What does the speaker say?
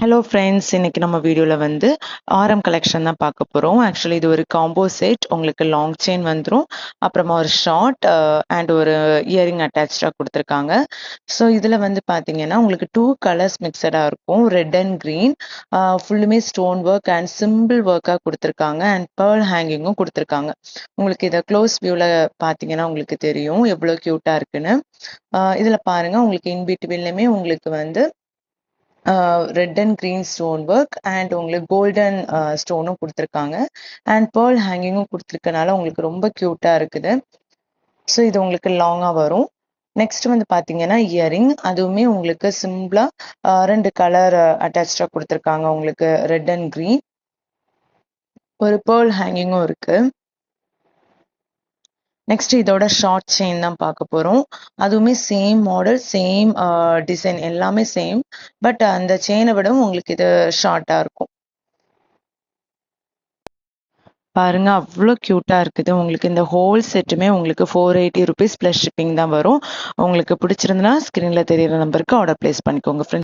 Hello friends, இன்னைக்கு நம்ம வீடியோவில் வந்து ஆரம் கலெக்ஷன் தான் பார்க்க போகிறோம். ஆக்சுவலி இது ஒரு காம்போ செட். உங்களுக்கு லாங் செயின் வந்துடும், அப்புறமா ஒரு ஷார்ட் அண்ட் ஒரு இயரிங் அட்டாச்சாக கொடுத்துருக்காங்க. ஸோ இதில் வந்து பார்த்தீங்கன்னா உங்களுக்கு 2 கலர்ஸ் மிக்சடாக இருக்கும், ரெட் அண்ட் க்ரீன். ஃபுல்லுமே ஸ்டோன் ஒர்க் அண்ட் சிம்பிள் ஒர்க்காக கொடுத்துருக்காங்க அண்ட் பேர்ல் ஹேங்கிங்கும் கொடுத்துருக்காங்க. உங்களுக்கு இதை க்ளோஸ் வியூவில் பார்த்தீங்கன்னா உங்களுக்கு தெரியும் எவ்வளோ க்யூட்டாக இருக்குன்னு. இதில் பாருங்கள், உங்களுக்கு இன்பிட்வீன்லையுமே உங்களுக்கு வந்து red and green stone work and உங்களுக்கு கோல்டன் ஸ்டோனும் கொடுத்துருக்காங்க அண்ட் பேர்ல் ஹேங்கிங்கும் கொடுத்துருக்கனால உங்களுக்கு ரொம்ப க்யூட்டாக இருக்குது. ஸோ இது உங்களுக்கு லாங்காக வரும். நெக்ஸ்ட் வந்து பார்த்தீங்கன்னா இயரிங், அதுவுமே உங்களுக்கு சிம்பிளாக 2 கலர் அட்டாச்சாக கொடுத்துருக்காங்க. உங்களுக்கு ரெட் அண்ட் க்ரீன், ஒரு பேர்ல் ஹேங்கிங்கும் இருக்குது. நெக்ஸ்ட் இதோட ஷார்ட் செயின் தான் பார்க்க போகிறோம். அதுவுமே சேம் மாடல், சேம் டிசைன், எல்லாமே சேம். பட் அந்த செயினை விட உங்களுக்கு இது ஷார்ட்டாக இருக்கும். பாருங்க, அவ்வளோ க்யூட்டாக இருக்குது. உங்களுக்கு இந்த ஹோல் செட்டுமே உங்களுக்கு 480 ருபீஸ் ப்ளஸ் ஷிப்பிங் தான் வரும். உங்களுக்கு பிடிச்சிருந்துன்னா ஸ்க்ரீனில் தெரியிற நம்பருக்கு ஆர்டர் ப்ளேஸ் பண்ணிக்கோங்க ஃப்ரெண்ட்ஸ்.